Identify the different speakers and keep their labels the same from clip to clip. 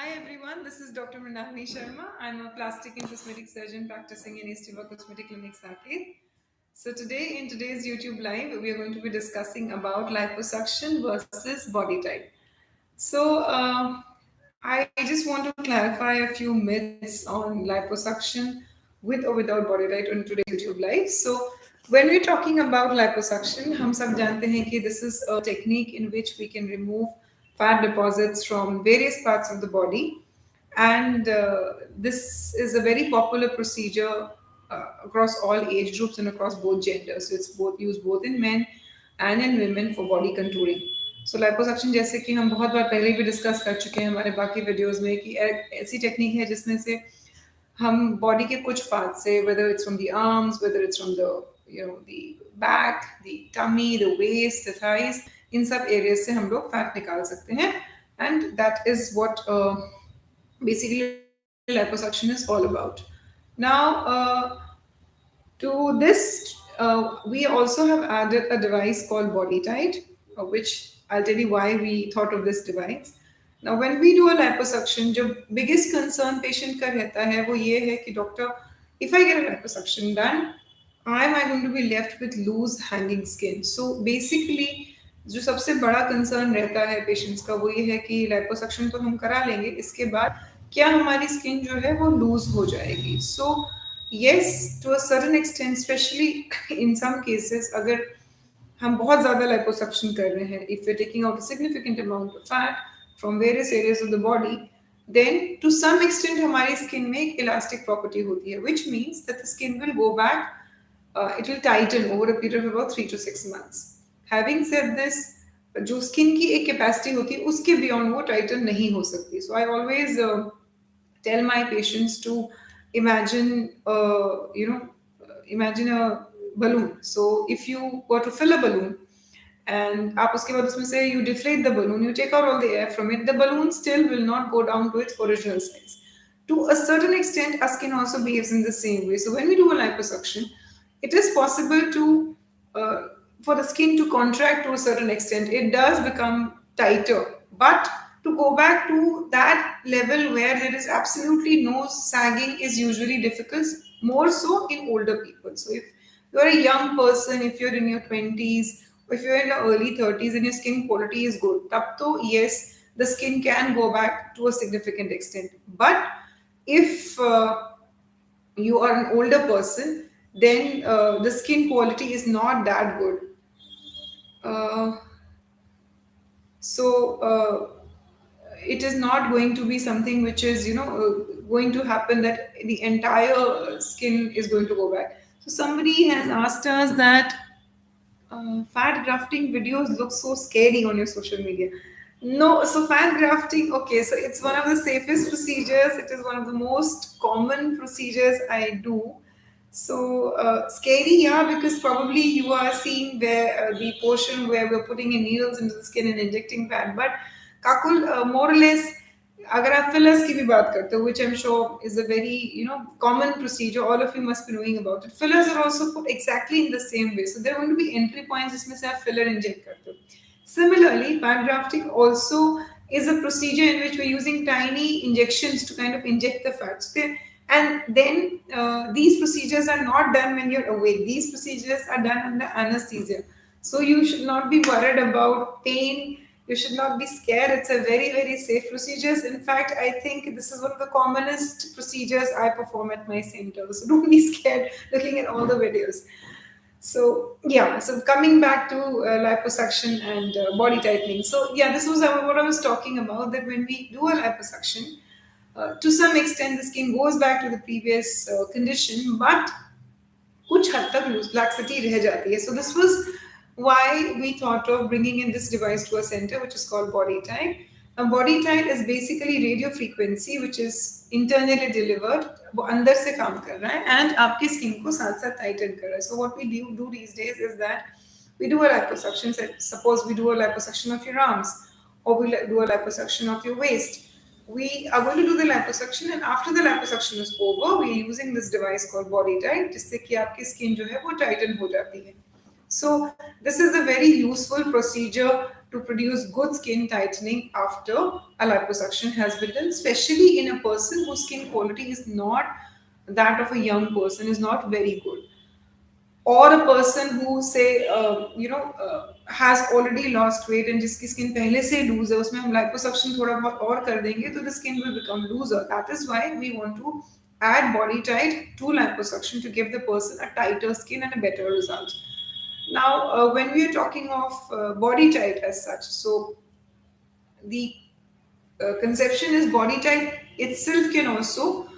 Speaker 1: Hi everyone, this is Dr.Mrinalini Sharma. I'm a plastic and cosmetic surgeon practicing in Aestiva Clinic, Saket. So today in today's YouTube live, we are going to be discussing about liposuction versus body type. So I just want to clarify a few myths on liposuction with or without body type on today's YouTube live. So when we're talking about liposuction, हम सब जानते हैं कि this is a technique in which we can remove fat deposits from various parts of the body, and this is a very popular procedure across all age groups and across both genders. So it's both used both in men and in women for body contouring. So liposuction जैसे कि हम बहुत बार पहले भी discuss कर चुके हैं हमारे बाकी वीडियोस में कि ऐसी टेक्निक है जिसमें से हम बॉडी के कुछ पार्ट से, whether it's from the arms, whether it's from the the back, the tummy, the waist, the thighs, इन सब एरियाज से हम लोग फैट निकाल सकते हैं. And that is what basically liposuction is all about. Now, to this, we also have added a device called Body Tite, which I'll tell you why we thought of this device. Now, when we do a liposuction, the biggest concern patient का रहता है वो ये है कि doctor, if I get a liposuction done, am I going to be left with loose hanging skin? So basically, जो सबसे बड़ा कंसर्न रहता है पेशेंट्स का वो ये है कि लाइपोसक्शन तो हम करा लेंगे, इसके बाद क्या हमारी स्किन जो है वो लूज हो जाएगी. सो yes, to a certain extent, especially in some cases, अगर हम बहुत ज़्यादा liposuction कर रहे हैं, if we're taking out a significant amount of fat from various areas of the body, then to some extent हमारी skin में एक elastic property होती है, which means that the skin will go back, it will tighten over a period of about 3 to 6 months. Having said this, जो skin की एक capacity होती है उसके बियॉन्ड वो टाइटन नहीं हो सकती. So I always tell my patients to imagine, imagine a balloon. So if you were to fill a balloon and आप उसके बाद उसमें से you deflate the balloon, you take out all the air from it, the balloon still will not go down to its original size. To a certain extent, our skin also behaves in the same way. So when we do a liposuction, it is possible to for the skin to contract to a certain extent. It does become tighter, but to go back to that level where there is absolutely no sagging is usually difficult, more so in older people. So if you're a young person, if you're in your 20s, or if you're in your early 30s and your skin quality is good, tab to yes, the skin can go back to a significant extent. But if you are an older person, then the skin quality is not that good. Uh, so it is not going to be something which is going to happen that the entire skin is going to go back. So somebody has asked us that fat grafting videos look so scary on your social media. No, so fat grafting, okay, so it's one of the safest procedures. It is one of the most common procedures I do. So scary, yeah, because probably you are seeing where the portion where we're putting in needles into the skin and injecting fat. But Kakul, more or less, अगर आप fillers की भी बात करते हो, which I'm sure is a very common procedure, all of you must be knowing about it. Fillers are also put exactly in the same way. So there are going to be entry points जिसमें से आप filler inject करते हो. Similarly, fat grafting also is a procedure in which we're using tiny injections to kind of inject the fats. And then these procedures are not done when you're awake. These procedures are done under anesthesia. So you should not be worried about pain. You should not be scared. It's a very, very safe procedures. In fact, I think this is one of the commonest procedures I perform at my center. So don't be scared looking at all the videos. So yeah, so coming back to liposuction and body tightening. So yeah, this was what I was talking about, that when we do a liposuction, to some extent the skin goes back to the previous condition, but कुछ हद तक laxity रह जाती है. So this was why we thought of bringing in this device to a center, which is called Body Tite. Now, Body Tite is basically radio frequency, which is internally delivered. वो अंदर से काम कर रहा है and आपकी skin को साथ साथ tighten कर रहा है. So what we do these days is that we do a liposuction. Suppose we do a liposuction of your arms, or we do a liposuction of your waist. We are going to do the liposuction, and after the liposuction is over, we are using this device called Body Tite, जिससे कि आपकी skin जो है वो tighten हो जाती है. So this is a very useful procedure to produce good skin tightening after a liposuction has been done, especially in a person whose skin quality is not that of a young person, is not very good, or a person who say has already lost weight and जिसकी skin पहले से loose है, उसमें हम liposuction थोड़ा बहुत और कर देंगे तो the skin will become looser. That is why we want to add body tight to liposuction to give the person a tighter skin and a better result. Now, when we are talking of body tight as such, so the conception is body type itself can also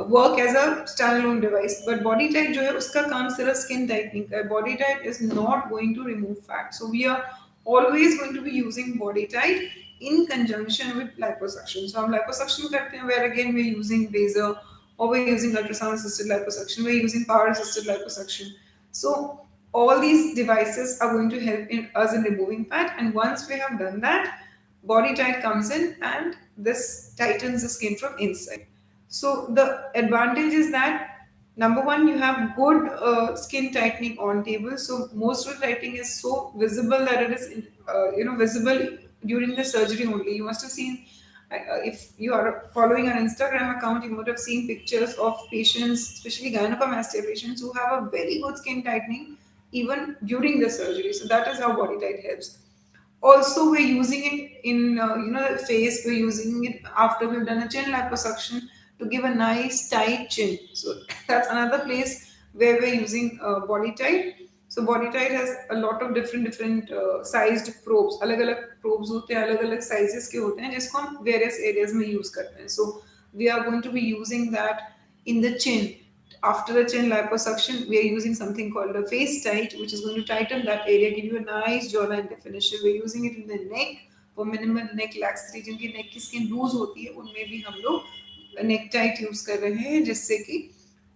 Speaker 1: work as a standalone device, but body type जो है उसका काम सिर्फ skin tightening का है. Body type is not going to remove fat, so we are always going to be using body tight in conjunction with liposuction. So हम liposuction करते हैं where again we're using laser, or we're using ultrasound assisted liposuction, we're using power assisted liposuction. So all these devices are going to help in us in removing fat, and once we have done that, body tight comes in and this tightens the skin from inside. So the advantage is that number one, you have good skin tightening on table. So most of the tightening is so visible that it is visible during the surgery only. You must have seen, if you are following an Instagram account, you would have seen pictures of patients, especially gynecomastia patients, who have a very good skin tightening even during the surgery. So that is how body tight helps. Also, we're using it in the face. We're using it after we've done a chin liposuction to give a nice tight chin. So that's another place where we're using body tight. So body tight has a lot of different sized probes. अलग अलग probes होते हैं, अलग अलग sizes के होते हैं जिसको हम various areas में use करते हैं. So we are going to be using that in the chin. After the chin liposuction, we are using something called a face tight, which is going to tighten that area, give you a nice jawline definition. We're using it in the neck for minimal neck laxity. जिनकी neck की skin loose होती है, उनमें भी हम लोग neck tight use कर रहे हैं, जिससे कि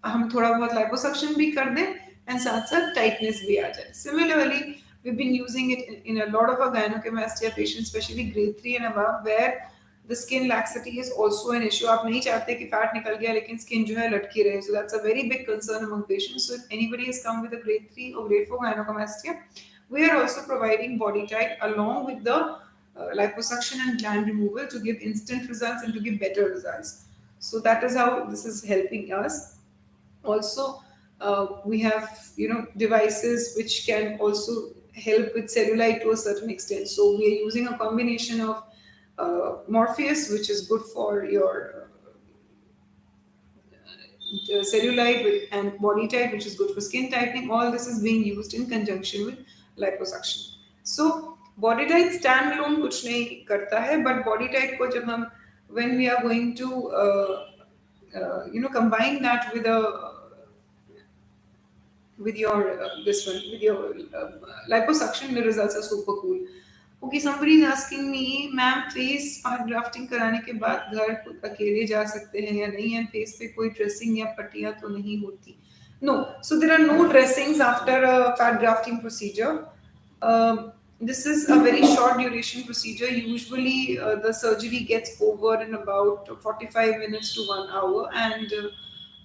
Speaker 1: हम थोड़ा बहुत liposuction भी कर दें and साथ साथ tightness भी आ जाए. Similarly, we've been using it in a lot of our gynecomastia patients, especially grade 3 and above, where the skin laxity is also an issue. आप नहीं चाहते कि फैट निकल गया लेकिन स्किन जो है लटकी रहे. So that's a very big concern among patients. So if anybody has come with a grade 3 or grade 4 gynecomastia, we are also providing body tight along with the liposuction and gland removal to give instant results and to give better results. So that is how this is helping us. Also, we have devices which can also help with cellulite to a certain extent. So we are using a combination of Morpheus, which is good for your cellulite, and body tight, which is good for skin tightening. All this is being used in conjunction with liposuction. So body tight standalone कुछ नहीं करता है, but body tight को जब हम when we are going to combine that with your this one with your liposuction, the results are super cool. Okay, somebody is asking me, ma'am face part grafting कराने के बाद घर खुद अकेले जा सकते हैं या नहीं, एंड फेस पे कोई ड्रेसिंग या पट्टियां तो नहीं होती? No, so there are no dressings after a fat grafting procedure. This is a very short duration procedure. Usually the surgery gets over in about 45 minutes to 1 hour, and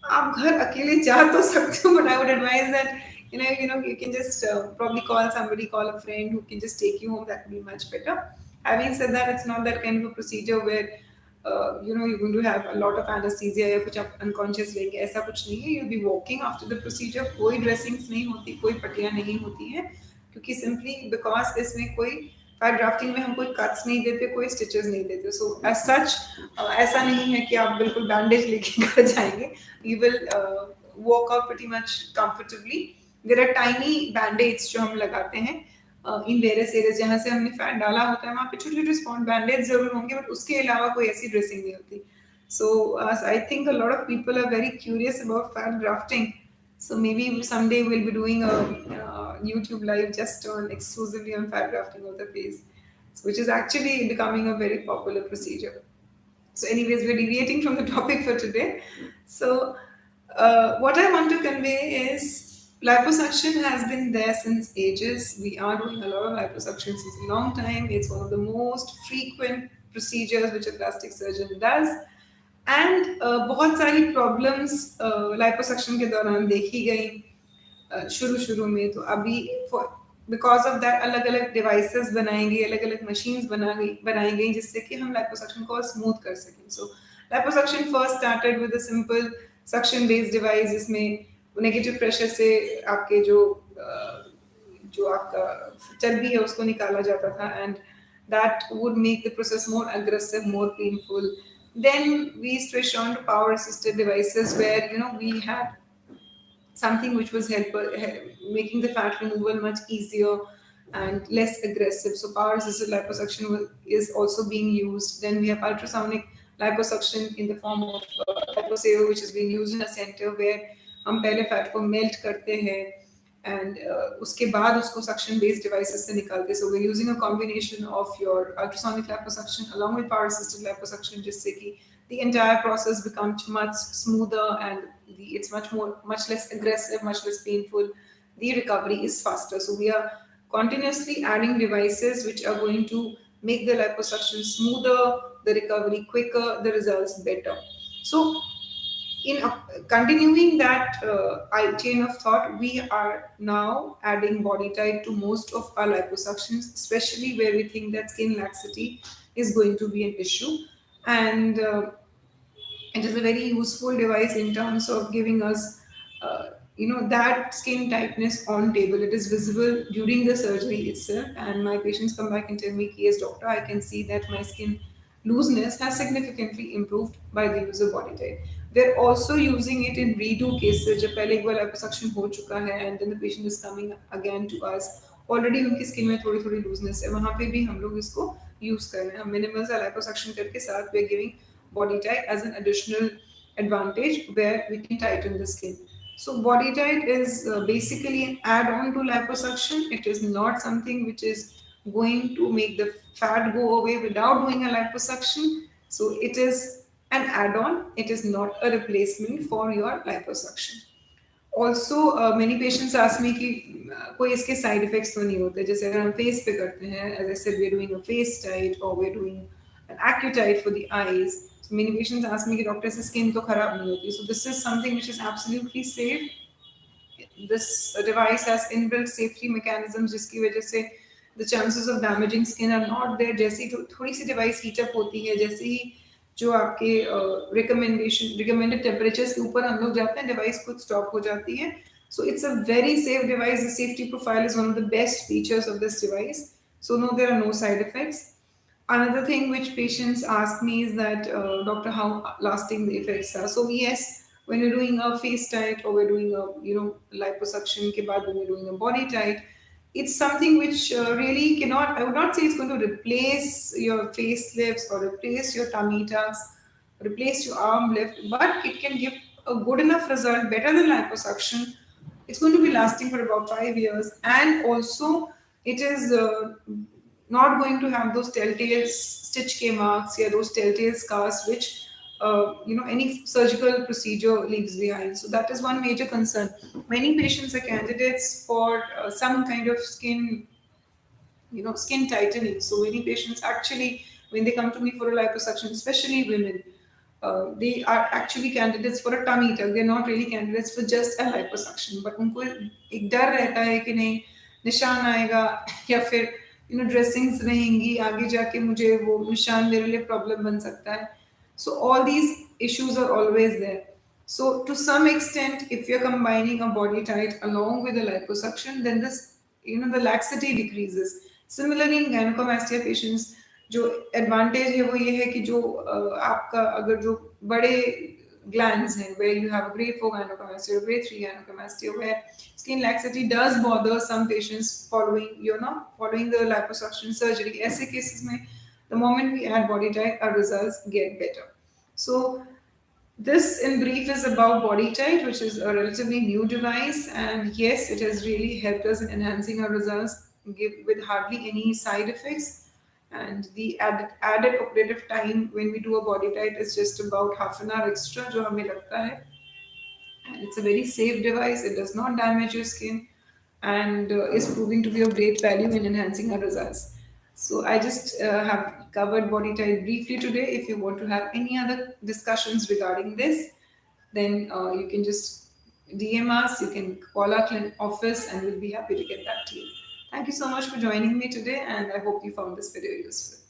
Speaker 1: आप घर अकेले जा तो सकते हो, but I would advise that you can just probably call somebody, call a friend who can just take you home. That would be much better. Having said that, it's not that kind of a procedure where you're going to have a lot of anesthesia या कुछ आप unconscious रहेंगे, ऐसा कुछ नहीं है. You'll be walking after the procedure. कोई dressings नहीं होती, कोई पट्टियां नहीं होती हैं, क्योंकि simply because इसमें कोई फैट ड्राफ्टिंग में हम कोई कट्स नहीं देते, कोई स्टिचेस नहीं देते. सो एज सच ऐसा नहीं है कि आप बिल्कुल बैंडेज लेके घर जाएंगे. You will walk out pretty much comfortably. There are tiny band aids जो हम लगाते हैं इन वेरियस एरियाज जहाँ से हमने फैट डाला होता है, वहाँ पे छोटे छोटे स्पॉट बैंडेज जरूर होंगे, बट उसके अलावा कोई ऐसी ड्रेसिंग नहीं होती. So I think a lot of people are very curious about fat grafting. So maybe someday we'll be doing a YouTube live just on exclusively on fat grafting of the face, which is actually becoming a very popular procedure. So, anyways, we're deviating from the topic for today. So, what I want to convey is liposuction has been there since ages. We are doing a lot of liposuction since a long time. It's one of the most frequent procedures which a plastic surgeon does. And बहुत सारी problems liposuction के दौरान देखी गई शुरू शुरू में. तो अभी बिकॉज ऑफ दैट अलग अलग डिवाइसेस बनाएंगे, अलग अलग मशीन्स बनाई गई जिससे कि हम लाइपोसक्शन को स्मूथ कर सकें. So liposuction first started with a simple suction based device, जिसमें नेगेटिव प्रेशर से आपके जो आपका चर्बी है उसको निकाला जाता था, and that would make the process more aggressive, more painful. Then we switched on to power assisted devices where we had something which was making the fat removal much easier and less aggressive. So power assisted liposuction is also being used. Then we have ultrasonic liposuction in the form of liposaver, which is being used in a center where हम पहले fat को melt करते हैं and उसके बाद उसको suction based devices से निकालते हैं. So we using a combination of your ultrasonic liposuction along with power assisted liposuction, जिससे कि the entire process becomes much smoother, and it's much less aggressive, much less painful. The recovery is faster. So we are continuously adding devices which are going to make the liposuction smoother, the recovery quicker, the results better. So in continuing that chain of thought, we are now adding body type to most of our liposuctions, especially where we think that skin laxity is going to be an issue. And it is a very useful device in terms of giving us that skin tightness on table. It is visible during the surgery itself, and my patients come back and tell me, yes doctor, I can see that my skin looseness has significantly improved by the use of body type. They're also using it in redo cases जब पहले एक बार liposuction हो चुका है and then the patient is coming again to us, already उनकी skin में थोड़ी थोड़ी लूजनेस है, वहां पे भी हम लोग इसको यूज कर रहे हैं. हम मिनिमल सा liposuction करके साथ वे giving body tight as an additional advantage where we can tighten the skin. So body tight is basically an add-on to liposuction. It is not something which is going to make the fat go away without doing a liposuction. So it is an add-on. It is not a replacement for your liposuction. Also many patients ask me कि कोई इसके side effects तो नहीं होते, जैसे अगर हम face पे करते हैं, as I said we are doing a face tight और we are doing an Accutite for the eyes. So many patients ask me कि डॉक्टर से स्किन तो खराब नहीं होती. So this is something which is absolutely safe. This device has inbuilt safety mechanisms जिसकी वजह से the chances of damaging skin are not there. जैसे ही थोड़ी सी डिवाइस हीट अप होती है, जैसे ही जो आपके रिकमेंडेड टेम्परेचर्स के ऊपर हम लोग जाते हैं, डिवाइस खुद स्टॉप हो जाती है. So it's a very safe device. The safety profile is one of the best features of this device. So no, there are no side effects. Another thing which patients ask me is that, doctor, how lasting the effects are. So yes, when you're doing a face tight or we're doing a liposuction ke baad when you're doing a body tight, it's something which really cannot. I would not say it's going to replace your face lifts or replace your tummy tucks, replace your arm lift, but it can give a good enough result, better than liposuction. It's going to be lasting for about 5 years, and also it is not going to have those telltale stitch K marks, yeah, those telltale scars which any surgical procedure leaves behind. So that is one major concern. Many patients are candidates for some kind of skin tightening. So many patients actually, when they come to me for a liposuction, especially women, they are actually candidates for a tummy tuck. They're not really candidates for just a liposuction, but उनको एक डर रहता है कि नहीं निशान आएगा या फिर ड्रेसिंग्स रहेंगी आगे जाके मुझे वो निशान मेरे लिए प्रॉब्लम बन सकता है. So all these issues are always there. So to some extent, if you're combining a body tight along with a liposuction, then this the laxity decreases. Similarly, in gynecomastia patients, जो advantage है वो ये है कि जो आपका अगर जो बड़े glands हैं where you have grade 4 gynecomastia or grade 3 gynecomastia where skin laxity does bother some patients following the liposuction surgery, ऐसे cases में the moment we add body tight our results get better. So this, in brief, is about Body Tite, which is a relatively new device, and yes, it has really helped us in enhancing our results, with hardly any side effects. And the added operative time when we do a Body Tite is just about half an hour extra, जो हमें लगता है. And it's a very safe device. It does not damage your skin, and is proving to be of great value in enhancing our results. So I just have covered body type briefly today. If you want to have any other discussions regarding this, then you can just DM us. You can call our office, and we'll be happy to get back to you. Thank you so much for joining me today, and I hope you found this video useful.